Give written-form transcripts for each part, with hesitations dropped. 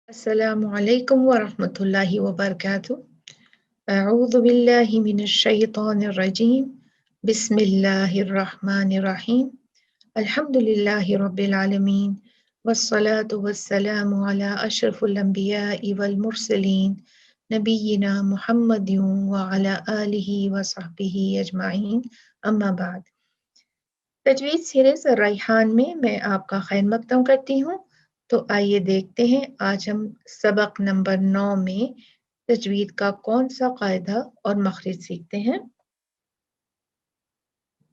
अस्सलामु अलैकुम व रहमतुल्लाहि व बरकातुहू। अऊज़ु बिल्लाहि मिनश शैतानिर रजीम। बिस्मिल्लाहिर रहमानिर रहीम। अल्हम्दुलिल्लाहि रब्बिल आलमीन वस्सलातु वस्सलामु अला अशरफिल अंबियाइ वल मुरसलीन नबिय्यिना मुहम्मदिन व अला आलिहि व सहबिहि अजमाइन। अम्मा बाद। तजवीज़ सीरीज़ रैहान में मैं आपका खैर मक़दम करती हूँ। तो आइए देखते हैं आज हम सबक नंबर 9 में तजवीद का कौन सा कायदा और मखरिज सीखते हैं।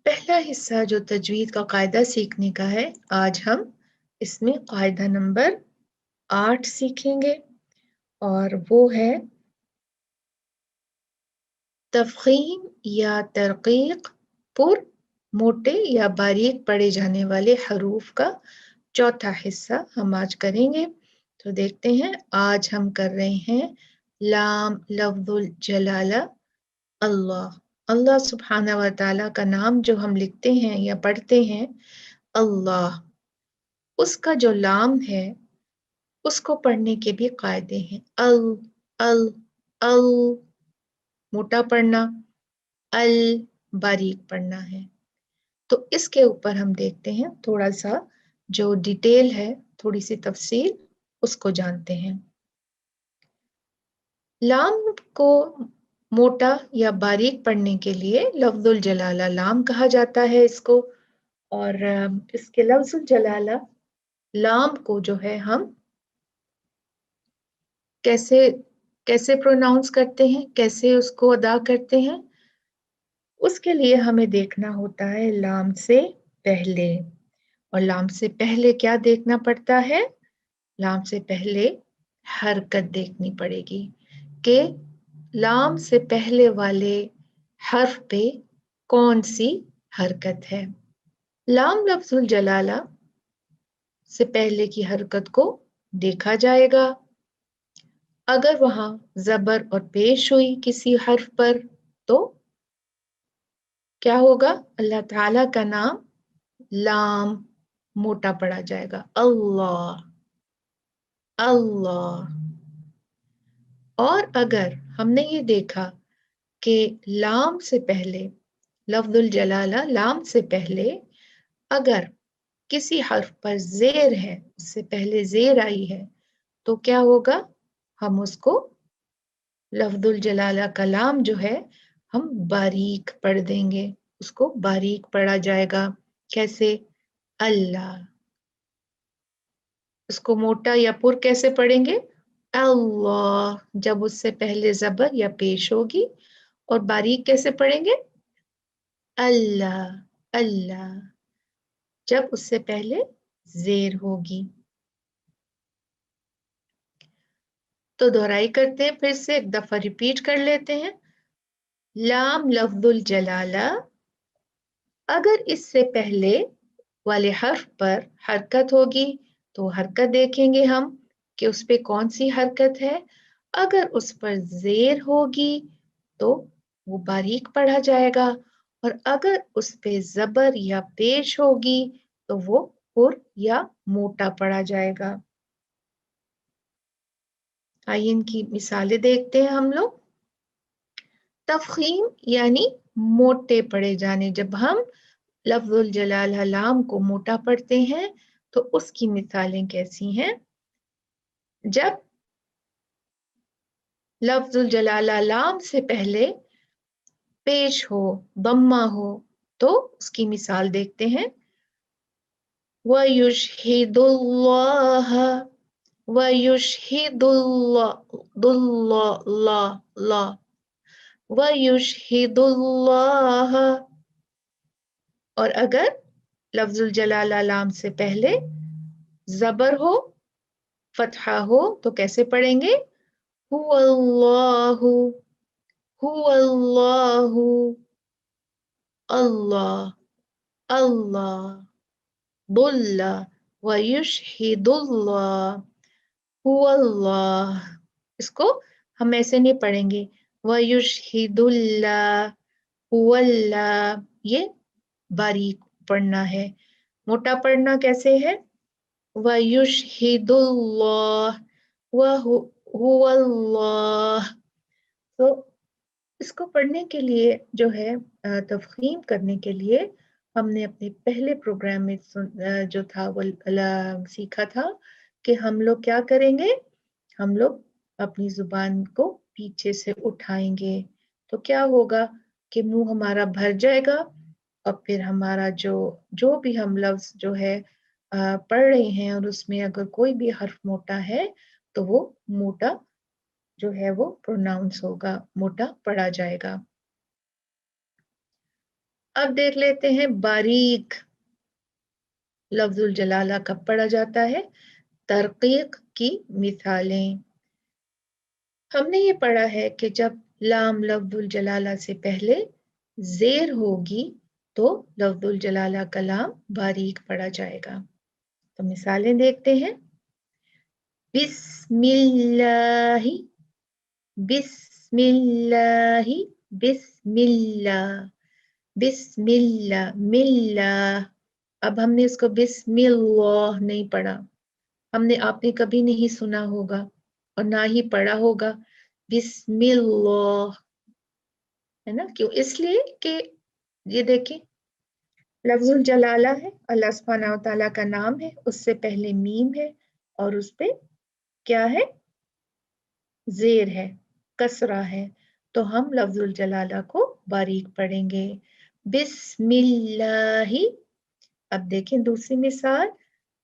पहला हिस्सा जो तजवीद का कायदा सीखने का है, आज हम इसमें कायदा नंबर 8 सीखेंगे और वो है तफखीम या तरकीक पुर मोटे या बारीक पढ़े जाने वाले हरूफ का चौथा हिस्सा हम आज करेंगे। तो देखते हैं, आज हम कर रहे हैं लाम लफ्जुल जलाला अल्लाह। अल्लाह सुब्हाना व तआला का नाम जो हम लिखते हैं या पढ़ते हैं अल्लाह, उसका जो लाम है उसको पढ़ने के भी कायदे हैं। अल अल मोटा पढ़ना, अल बारीक पढ़ना है। तो इसके ऊपर हम देखते हैं थोड़ा सा जो डिटेल है, थोड़ी सी तफसील उसको जानते हैं। लाम को मोटा या बारीक पढ़ने के लिए लफ्जुल जलाला लाम कहा जाता है इसको। और इसके लफ्जुल जलाला लाम को जो है हम कैसे कैसे प्रोनाउंस करते हैं, कैसे उसको अदा करते हैं, उसके लिए हमें देखना होता है लाम से पहले। और लाम से पहले क्या देखना पड़ता है? लाम से पहले हरकत देखनी पड़ेगी कि लाम से पहले वाले हर्फ पे कौन सी हरकत है। लाम लफ्जुल जलाला से पहले की हरकत को देखा जाएगा। अगर वहां जबर और पेश हुई किसी हर्फ पर तो क्या होगा? अल्लाह ताला का नाम लाम मोटा पढ़ा जाएगा, अल्लाह अल्लाह। और अगर हमने ये देखा कि लाम से पहले लफ्जुल जलाला लाम से पहले अगर किसी हर्फ पर जेर है, उससे पहले जेर आई है, तो क्या होगा? हम उसको लफ्जुल जलाला का लाम जो है हम बारीक पढ़ देंगे, उसको बारीक पढ़ा जाएगा। कैसे? अल्लाह। उसको मोटा या पुर कैसे पढ़ेंगे? अल्लाह, जब उससे पहले जबर या पेश होगी। और बारीक कैसे पढ़ेंगे? अल्लाह अल्लाह, जब उससे पहले जेर होगी। तो दोहराई करते हैं, फिर से एक दफा रिपीट कर लेते हैं। लाम लफ्जुल जलाला, अगर इससे पहले वाले हर्फ पर हरकत होगी तो हरकत देखेंगे हम कि उस पे कौन सी हरकत है। अगर उस पर जेर होगी तो वो बारीक पढ़ा जाएगा, और अगर उस पे जबर या पेश होगी तो वो पुर या मोटा पढ़ा जाएगा। आइए इनकी मिसालें देखते हैं हम लोग। तफखीम यानी मोटे पढ़े जाने, जब हम लफ्जुल जलाल लाम को मोटा पढ़ते हैं तो उसकी मिसालें कैसी हैं? जब लफ्जुल जलाला लाम से पहले पेश हो, दम्मा हो, तो उसकी मिसाल देखते हैं। वयुशहिदुल्लाह, वयुशहिदुल्लाह, वयुशहिदुल्लाह। और अगर लफ्जुल जलाला लाम से पहले जबर हो, फतहा हो, तो कैसे पढ़ेंगे? हुवल्लाहु, हुवल्लाहु, अल्लाह अल्लाह, दुल्ला व युशहिदुल्लाह, हुवल्लाह। इसको हम ऐसे नहीं पढ़ेंगे, व युशहिदुल्लाह, हुवल्लाह। ये बारीक पढ़ना है। मोटा पढ़ना कैसे है? व युशहिदुल्लाह, हुवल्लाह। तो इसको पढ़ने के लिए जो है तफहीम करने के लिए हमने अपने पहले प्रोग्राम में जो था वो सीखा था कि हम लोग क्या करेंगे, हम लोग अपनी जुबान को पीछे से उठाएंगे। तो क्या होगा कि मुंह हमारा भर जाएगा और फिर हमारा जो जो भी हम लफ्ज जो है पढ़ रहे हैं और उसमें अगर कोई भी हर्फ मोटा है तो वो मोटा जो है वो प्रोनाउंस होगा, मोटा पढ़ा जाएगा। अब देख लेते हैं बारीक लफ्जुल जलाला कब पढ़ा जाता है, तरकीक की मिसालें। हमने ये पढ़ा है कि जब लाम लफ्जुल जलाला से पहले जेर होगी तो लफ्जुल जलाला का लाम बारीक पढ़ा जाएगा। तो मिसालें देखते हैं। बिस्मिल्लाहि, बिस्मिल्लाहि, बिस्मिल्लाह, बिस्मिल्लाह, मिल्लाह। अब हमने इसको बिस्मिल्लाह नहीं पढ़ा, हमने आपने कभी नहीं सुना होगा और ना ही पढ़ा होगा बिस्मिल्लाह, है ना? क्यों? इसलिए कि ये देखिए लफ्जुल जलाला है, अल्लाह सुब्हानहू व तआला का नाम है, उससे पहले मीम है और उस पे क्या है, जेर है, कसरा है। तो हम लफ्जुल जलाला को बारीक पढ़ेंगे। बिस्मिल्लाही। अब देखें दूसरी मिसाल,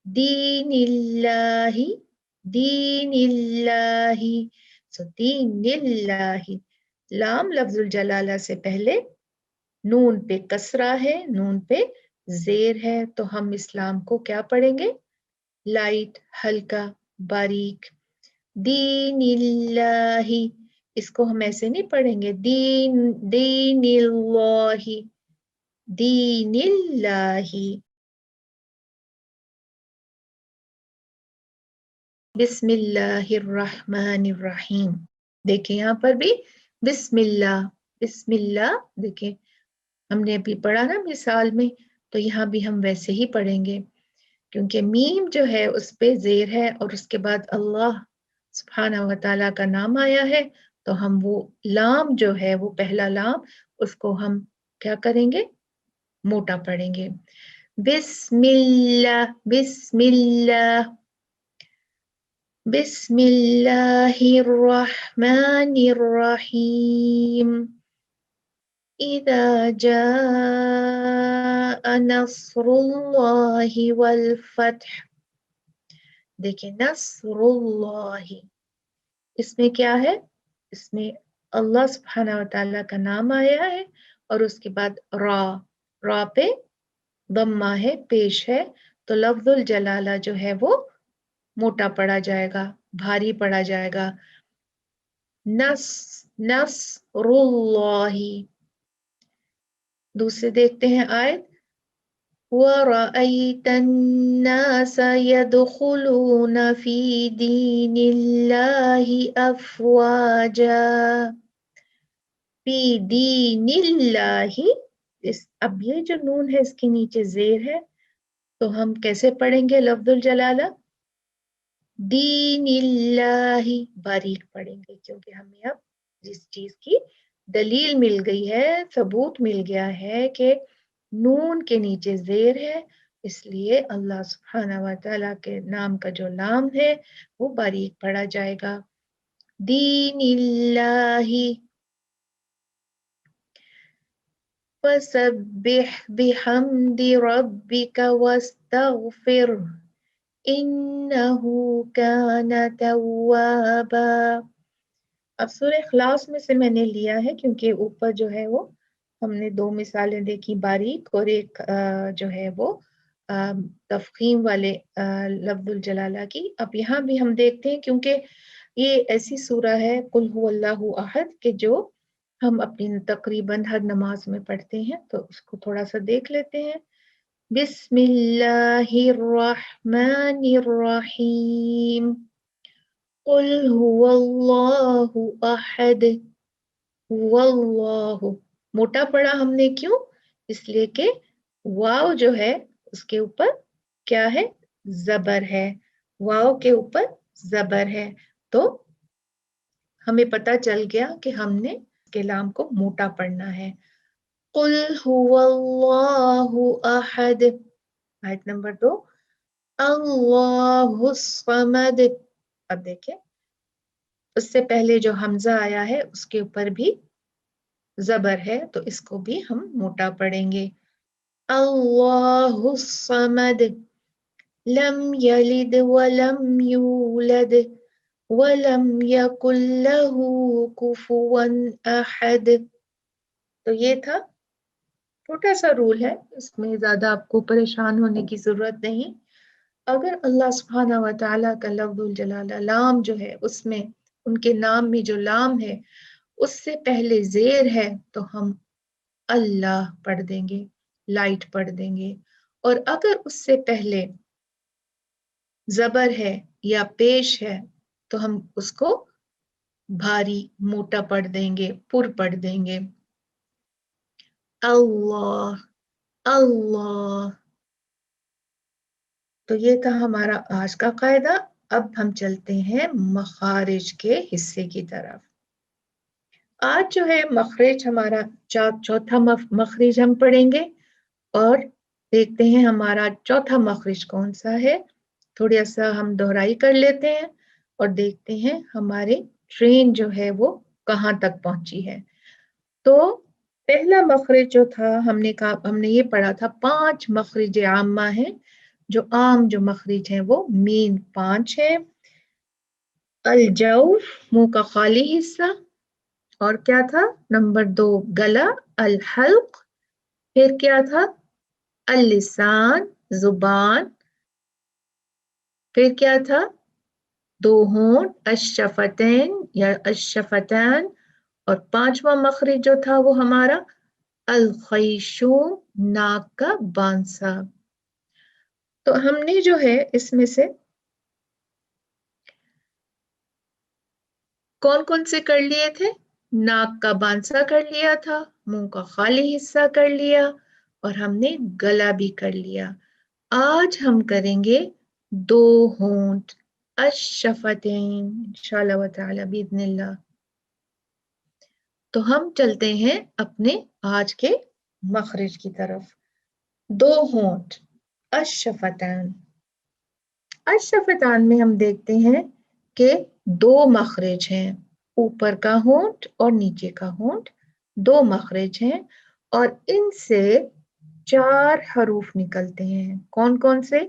दीनिल्लाही, दीनिल्लाही। सो दीनिल्लाही, लाम लफ्जुल जलाला से पहले नून पे कसरा है, नून पे जेर है, तो हम इस्लाम को क्या पढ़ेंगे, लाइट, हल्का, बारीक। दीनिल्लाही, इसको हम ऐसे नहीं पढ़ेंगे दीन दीनिल्लाही, दीनिल्लाही। बिस्मिल्लाहिर्रहमानिर्रहीम। देखिए यहाँ पर भी बिस्मिल्लाह, बिस्मिल्लाह। देखिए हमने अभी पढ़ा ना मिसाल में, तो यहाँ भी हम वैसे ही पढ़ेंगे क्योंकि मीम जो है उस पे जेर है और उसके बाद अल्लाह सुब्हानहू व तआला का नाम आया है, तो हम वो लाम जो है वो पहला लाम उसको हम क्या करेंगे, मोटा पढ़ेंगे। बिस्मिल्लाह, बिस्मिल्लाह, बिस्मिल्लाहिर्रहमानिर्रहीम। इज़ा जाअ नस्रुल्लाहि वल फत्ह। देखिए नस्रुल्लाहि, इसमें क्या है, इसमें अल्लाह सुब्हानहू व तआला का नाम आया है और उसके बाद रा, रा पे दम्मा है, पेश है, तो लफ्जुल जलाला जो है वो मोटा पढ़ा जाएगा, भारी पढ़ा जाएगा। नस, नस्रुल्लाहि। दूसरे देखते हैं आयत, वरअयत अन्नास यदखुलून फी दीनिल्लाहि अफवाजा, फी दीनिल्लाहि। अब ये जो नून है इसके नीचे जेर है, तो हम कैसे पढ़ेंगे लफ्जुल जलाला, दीनिल्लाही, बारीक पढ़ेंगे क्योंकि हमें अब जिस चीज की दलील मिल गई है, सबूत मिल गया है कि नून के नीचे जेर है, इसलिए अल्लाह सुब्हानहू व तआला के नाम का जो लाम है वो बारीक पढ़ा जाएगा। दीनिल्लाही। फसब्बिह बिहम्दि रब्बिका वस्तगफिर इन्नहु काना तव्वाबा। अब सूरह इखलास में से मैंने लिया है क्योंकि ऊपर जो है वो हमने दो मिसालें देखी, बारीक और एक जो है वो तफखीम वाले लफ्जुल जलाला की। अब यहाँ भी हम देखते हैं क्योंकि ये ऐसी सूरह है कुल हुवल्लाहु अहद के जो हम अपनी तकरीबन हर नमाज में पढ़ते हैं, तो उसको थोड़ा सा देख लेते हैं। बिस्मिल्लाहिर्रहमानिर्रहीम। कुल हुवल्लाहु अहद, हुवल्लाहु। मोटा पढ़ा हमने क्यों? इसलिए कि वाव जो है उसके ऊपर क्या है, जबर है, वाव के ऊपर जबर है, تو ہمیں پتا چل گیا کہ ہم نے اس کے لام کو موٹا پڑھنا ہے. قل هو اللہ احد. آیت نمبر 2 اللہ الصمد. اب دیکھیں اس سے پہلے جو حمزہ آیا ہے اس کے اوپر بھی زبر ہے تو اس کو بھی ہم موٹا پڑھیں گے. اللہ الصمد لم یلد ولم یولد ولم یکن لہ کفوا احد. تو یہ تھا چھوٹا سا رول ہے، اس میں زیادہ آپ کو پریشان ہونے کی ضرورت نہیں. اگر اللہ سبحانہ و تعالیٰ کا لفظ الجلالہ لام جو ہے اس میں ان کے نام میں جو لام ہے اس سے پہلے زیر ہے تو ہم اللہ پڑھ دیں گے، لائٹ پڑھ دیں گے. اور اگر اس سے پہلے زبر ہے یا پیش ہے تو ہم اس کو بھاری موٹا پڑھ دیں گے، پر پڑھ دیں گے. اللہ اللہ. تو یہ تھا ہمارا آج کا قاعدہ. اب ہم چلتے ہیں مخارج کے حصے کی طرف. آج جو ہے مخرج ہمارا چوتھا مخرج ہم پڑھیں گے اور دیکھتے ہیں ہمارا چوتھا مخرج کون سا ہے. تھوڑا سا ہم دہرائی کر لیتے ہیں اور دیکھتے ہیں ہماری ٹرین جو ہے وہ کہاں تک پہنچی ہے. تو پہلا مخرج جو تھا ہم نے یہ پڑھا تھا 5 مخرج عامہ ہیں. جو عام جو مخرج ہیں وہ مین 5 ہے. الجوف منہ کا خالی حصہ، اور کیا تھا نمبر 2 گلا الحلق، پھر کیا تھا اللسان زبان، پھر کیا تھا 2 ہونٹ الشفتین یا الشفتان، اور 5واں مخرج جو تھا وہ ہمارا الخیشوم ناک کا بانسا. تو ہم نے جو ہے اس میں سے کون کون سے کر لیے تھے؟ ناک کا بانسا کر لیا تھا، منہ کا خالی حصہ کر لیا، اور ہم نے گلا بھی کر لیا. آج ہم کریں گے 2 ہونٹ الشفتین انشاءاللہ و تعالی باذن اللہ. تو ہم چلتے ہیں اپنے آج کے مخرج کی طرف. 2 ہونٹ الشفتان. الشفتان میں ہم دیکھتے ہیں کہ 2 مخرج ہیں، اوپر کا ہونٹ اور نیچے کا ہونٹ 2 مخرج ہیں، اور ان سے 4 حروف نکلتے ہیں. کون کون سے؟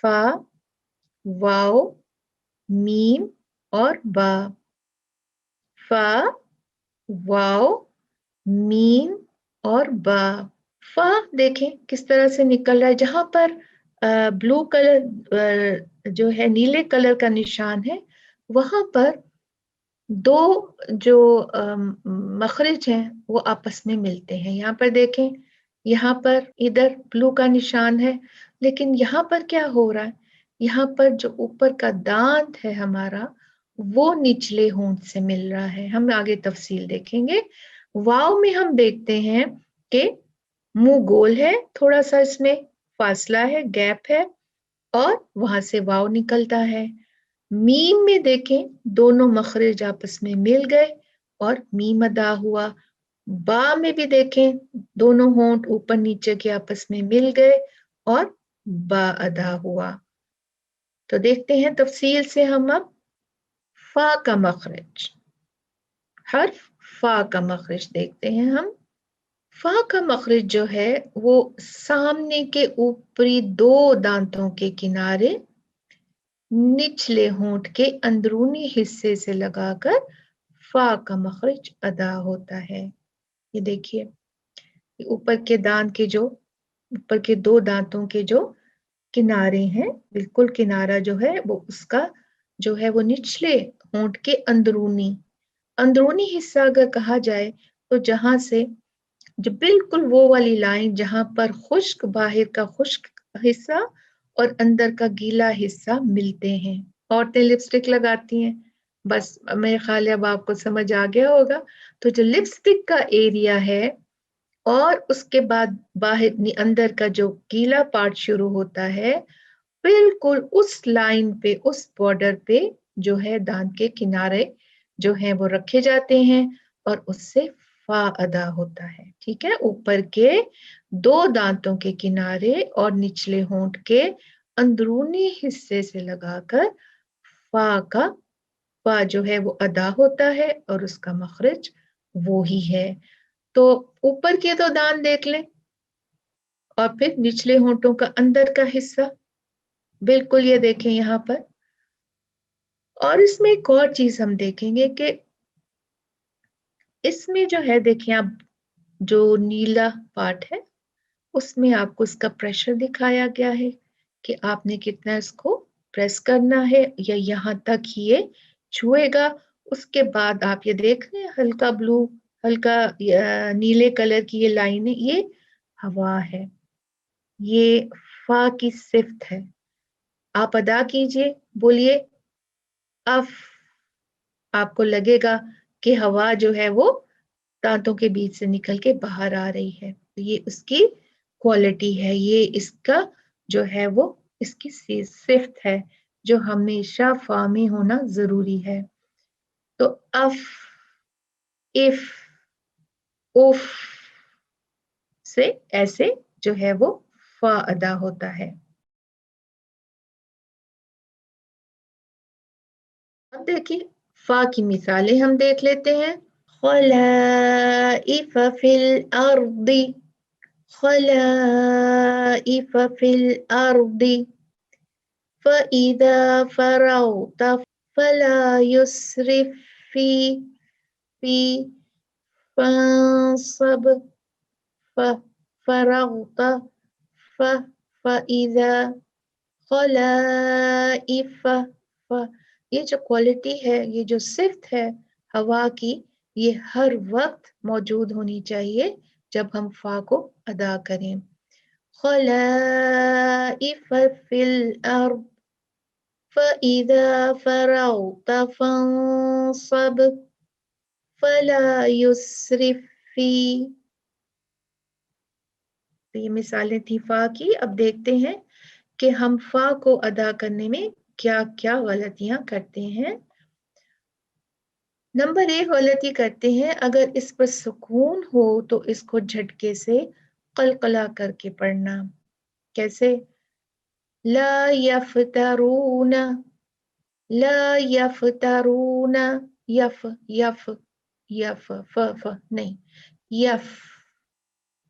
فا، واو، میم اور با. فا، واو، میم اور با. فا دیکھیں کس طرح سے نکل رہا ہے. جہاں پر بلو کلر جو ہے نیلے کلر کا نشان ہے وہاں پر 2 جو مخرج ہیں وہ آپس میں ملتے ہیں. یہاں پر دیکھیں، یہاں پر ادھر بلو کا نشان ہے، لیکن یہاں پر کیا ہو رہا ہے؟ یہاں پر جو اوپر کا دانت ہے ہمارا وہ نچلے ہونٹ سے مل رہا ہے. ہم آگے تفصیل دیکھیں گے. واو میں ہم دیکھتے ہیں کہ منہ گول ہے، تھوڑا سا اس میں فاصلہ ہے، گیپ ہے، اور وہاں سے واو نکلتا ہے. میم میں دیکھیں دونوں مخرج آپس میں مل گئے اور میم ادا ہوا. با میں بھی دیکھیں دونوں ہونٹ اوپر نیچے کے آپس میں مل گئے اور با ادا ہوا. تو دیکھتے ہیں تفصیل سے ہم اب فا کا مخرج. حرف فا کا مخرج دیکھتے ہیں ہم. فا کا مخرج جو ہے وہ سامنے کے اوپری 2 دانتوں کے کنارے نچلے ہونٹ کے اندرونی حصے سے لگا کر فا کا مخرج ادا ہوتا ہے. یہ دیکھیے اوپر کے دانت کے جو اوپر کے 2 دانتوں کے جو کنارے ہیں، بالکل کنارہ جو ہے وہ اس کا جو ہے وہ نچلے ہونٹ کے اندرونی حصہ اگر کہا جائے تو جہاں سے جو بالکل وہ والی لائن جہاں پر خشک باہر کا خشک حصہ اور اندر کا گیلا حصہ ملتے ہیں. عورتیں لپسٹک لگاتی ہیں، بس میرے خیال ہے اب آپ کو سمجھ آ گیا ہوگا. تو جو لپسٹک کا ایریا ہے اور اس کے بعد باہر اندر کا جو گیلا پارٹ شروع ہوتا ہے، بالکل اس لائن پہ اس بارڈر پہ जो है दांत के किनारे जो है वो रखे जाते हैं और उससे फा अदा होता है। ठीक है, ऊपर के 2 दांतों के किनारे और निचले होंठ के अंदरूनी हिस्से से लगाकर फा जो है वो अदा होता है और उसका मखरज वो ही है। तो ऊपर के 2 दांत देख लें और फिर निचले होंठों का अंदर का हिस्सा, बिल्कुल ये देखें यहाँ पर। और इसमें एक और चीज हम देखेंगे कि इसमें जो है देखिए आप, जो नीला पार्ट है उसमें आपको इसका प्रेशर दिखाया गया है कि आपने कितना इसको प्रेस करना है या यहाँ तक ही ये छुएगा। उसके बाद आप ये देख रहे हैं हल्का ब्लू, हल्का नीले कलर की ये लाइन है, ये हवा है, ये फा की सिफ्त है। आप अदा कीजिए, बोलिए अफ। आपको लगेगा कि हवा जो है वो दांतों के बीच से निकल के बाहर आ रही है। तो ये उसकी क्वालिटी है, ये इसका जो है वो इसकी सिफ्त है जो हमेशा फा में होना जरूरी है। तो अफ, इफ, उफ से ऐसे जो है वो फा अदा होता है। अब देखिए फा की मिसालें हम देख लेते हैं। खलाइफ फिल अर्दी, खलाइफ फिल अर्दी, فإذا فرغت فلا يسرف في فانصب فرغت ف فإذا خلائف ف ये जो क्वालिटी है, ये जो सिफ्त है हवा की, ये हर वक्त मौजूद होनी चाहिए जब हम फा को अदा करें। खलाइफ फिल अर्द فإذا فرغت فانصب فلا يسرف في। तो ये मिसालें थी फा की। अब देखते हैं कि हम फा को अदा करने में क्या क्या गलतियां करते हैं। नंबर 1 गलती करते हैं, अगर इस पर सुकून हो तो इसको झटके से कलकला करके पढ़ना। कैसे? ला यफ्तरून, ला यफ्तरून, यफ यफ यफ फ फ नहीं, यफ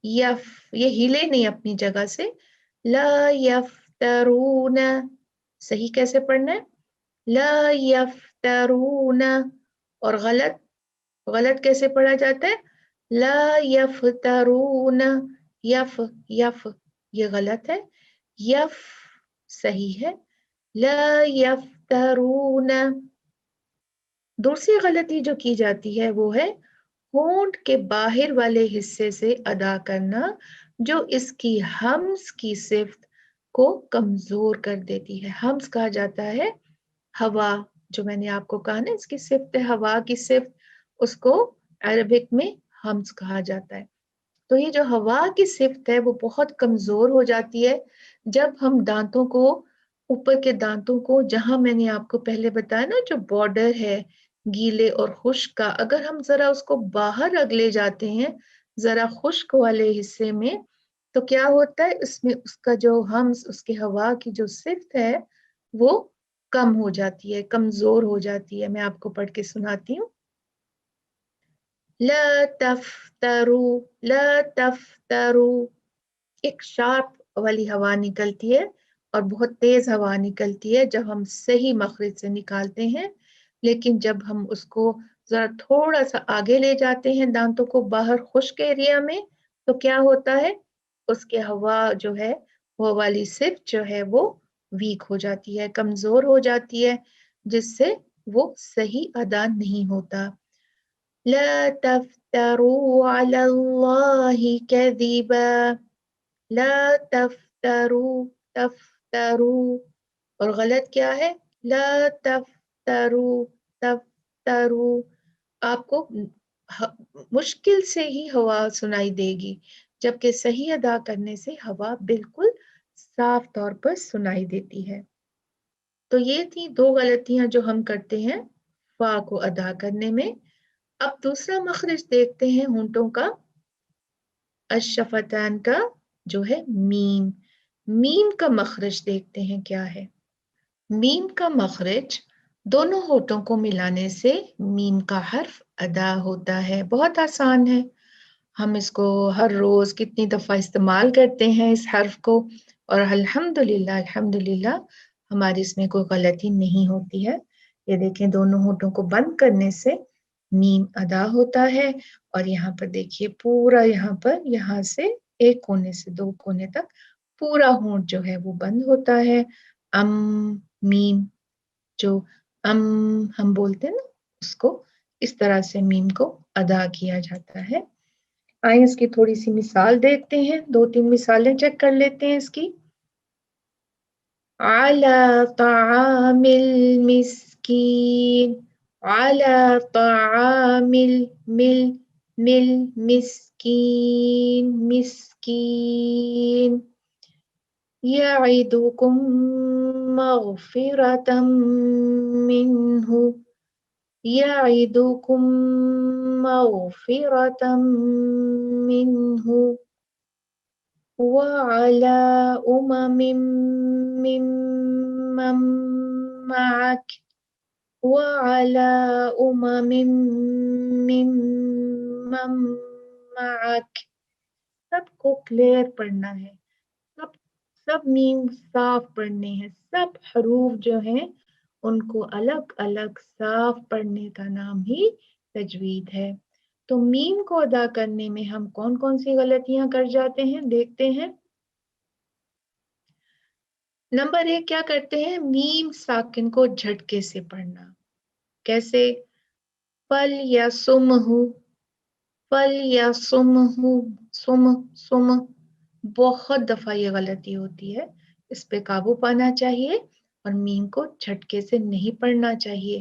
यफ, ये हिले नहीं अपनी जगह से। ला यफ्तरून, सही कैसे पढ़ना है? ला यफ्तरून। और गलत, गलत कैसे पढ़ा जाता है? ला यफ्तरून, यफ यफ, ये गलत है। यफ सही है। ला यफ्तरून। दूसरी गलती जो की जाती है वो है होंठ के बाहर वाले हिस्से से अदा करना, जो इसकी हम्स की सिफ्त को कमजोर कर देती है। हम्स कहा जाता है हवा, जो मैंने आपको कहा ना इसकी सिफ्त है हवा की सिफ्त, उसको अरबिक में हम्स कहा जाता है। तो ये जो हवा की सिफ्त है वो बहुत कमजोर हो जाती है जब हम दांतों को, ऊपर के दांतों को, जहां मैंने आपको पहले बताया ना जो बॉर्डर है गीले और खुश्क का, अगर हम जरा उसको बाहर रख ले जाते हैं जरा खुश्क वाले हिस्से में, तो क्या होता है इसमें उसका जो हम उसके हवा की जो सिफ्त है वो कम हो जाती है, कमजोर हो जाती है। मैं आपको पढ़ के सुनाती हूँ। ला तफ्तरू, ला तफ्तरू, एक शार्प वाली हवा निकलती है और बहुत तेज हवा निकलती है जब हम सही मखरज से निकालते हैं। लेकिन जब हम उसको जरा थोड़ा सा आगे ले जाते हैं दांतों को बाहर खुश्क एरिया में, तो क्या होता है उसके हवा जो है वो वाली सिर्फ जो है वो वीक हो जाती है, कमजोर हो जाती है, जिससे वो सही अदा नहीं होता। ला तफ्तरू अलल्लाहि कज़िबा, ला तफ्तरू, तफ्तरू। और गलत क्या है? ला तफ्तरू, तफ्तरू। आपको मुश्किल से ही हवा सुनाई देगी, जबकि सही अदा करने से हवा बिल्कुल साफ तौर पर सुनाई देती है। تو یہ تھی 2 غلطیاں جو ہم کرتے ہیں فا کو ادا کرنے میں. اب دوسرا مخرج دیکھتے ہیں ہونٹوں کا، الشفتان کا جو ہے میم. میم کا مخرج دیکھتے ہیں کیا ہے. میم کا مخرج دونوں ہونٹوں کو ملانے سے میم کا حرف ادا ہوتا ہے. بہت آسان ہے، ہم اس کو ہر روز کتنی دفعہ استعمال کرتے ہیں اس حرف کو، اور الحمدللہ ہماری اس میں کوئی غلطی نہیں ہوتی ہے. یہ دیکھیں دونوں ہونٹوں کو بند کرنے سے میم ادا ہوتا ہے. اور یہاں پر دیکھیے پورا یہاں سے ایک کونے سے 2 کونے تک پورا ہونٹ جو ہے وہ بند ہوتا ہے. میم جو ہم بولتے ہیں نا، اس کو اس طرح سے میم کو ادا کیا جاتا ہے. آئیں اس کی تھوڑی سی مثال دیکھتے ہیں، 2-3 مثالیں چیک کر لیتے ہیں اس کی. على طعام المسكين، على طعام مسكين يعدكم مغفرة منه، يعدكم مغفرة منه وعلى ممن معك، وعلى ممن معك. سب کو کلیئر پڑھنا ہے، سب میم صاف پڑھنے ہیں. سب حروف جو ہیں ان کو الگ الگ صاف پڑھنے کا نام ہی تجوید ہے. تو میم کو ادا کرنے میں ہم کون کون سی غلطیاں کر جاتے ہیں دیکھتے ہیں. نمبر 1 کیا کرتے ہیں، میم ساکن کو جھٹکے سے پڑھنا. کیسے؟ فل یا سم. بہت دفعہ یہ غلطی ہوتی ہے، اس پہ قابو پانا چاہیے اور میم کو جھٹکے سے نہیں پڑھنا چاہیے.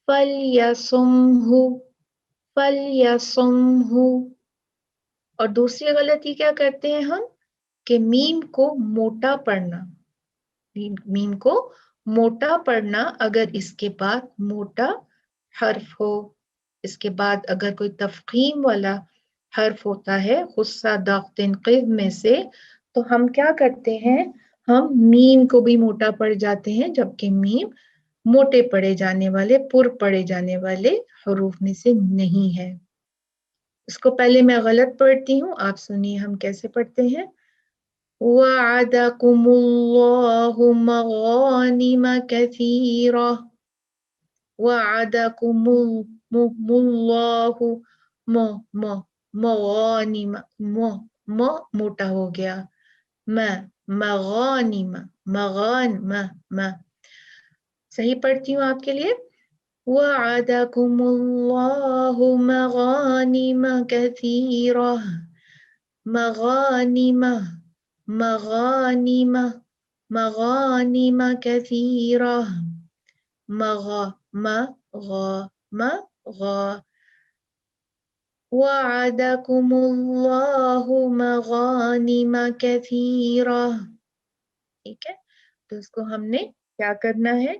فل یا سم ہو. اور دوسری غلطی کیا کرتے ہیں ہم کہ میم کو موٹا پڑھنا. میم کو موٹا پڑھنا اگر اس کے بعد موٹا حرف ہو، اس کے بعد اگر کوئی تفخیم والا حرف ہوتا ہے غصہ داغتن قذ میں سے، تو ہم کیا کرتے ہیں، ہم میم کو بھی موٹا پڑھ جاتے ہیں، جبکہ میم موٹے پڑھے جانے والے پڑھے جانے والے حروف میں سے نہیں ہے. اس کو پہلے میں غلط پڑھتی ہوں، آپ سنیے ہم کیسے پڑھتے ہیں. وعدكم الله مغانم كثيرة، وعدكم الله مغانم موٹا ہو گیا، مغانم صحیح پڑھتی ہوں آپ کے لیے. وعدكم الله مغانم كثيرة، مغانم كثيرة، وعدكم الله مغانم كثيرة. ٹھیک ہے، تو اس کو ہم نے کیا کرنا ہے،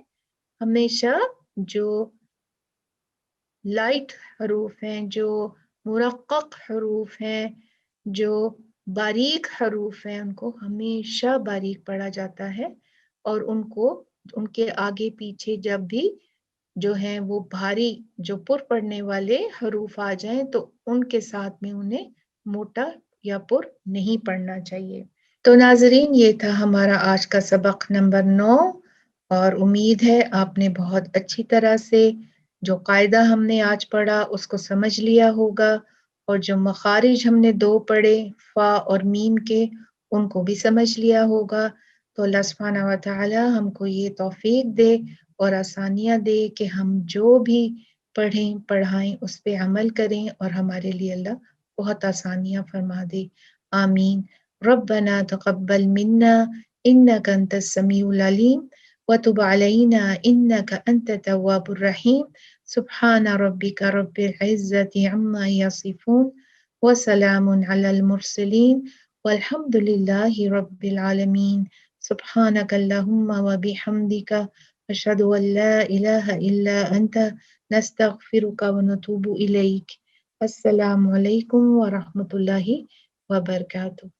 ہمیشہ جو لائٹ حروف ہیں، جو مرقق حروف ہیں، جو باریک حروف ہیں، ان کو ہمیشہ باریک پڑھا جاتا ہے. اور ان کے آگے پیچھے جب بھی جو ہیں وہ بھاری جو پڑھنے والے حروف آ جائیں تو ان کے ساتھ میں انہیں موٹا یا نہیں پڑھنا چاہیے. تو ناظرین، یہ تھا ہمارا آج کا سبق نمبر 9، اور امید ہے آپ نے بہت اچھی طرح سے جو قاعدہ ہم نے آج پڑھا اس کو سمجھ لیا ہوگا، اور جو مخارج ہم نے 2 پڑھے فا اور میم کے، ان کو بھی سمجھ لیا ہوگا. تو اللہ سبحانہ و تعالی ہم کو یہ توفیق دے اور آسانیاں دے کہ ہم جو بھی پڑھائیں اس پہ عمل کریں، اور ہمارے لیے اللہ بہت آسانیاں فرما دے. آمین. ربنا تقبل منا انك انت السميع العليم وتب علينا انك انت التواب الرحيم. سبحان ربك رب العزة عما يصفون وسلام على المرسلين والحمد لله رب العالمين. سبحانك اللهم وبحمدك أشهد أن لا إله إلا أنت نستغفرك ونتوب إليك. السلام علیکم ورحمۃ اللہ وبرکاتہ.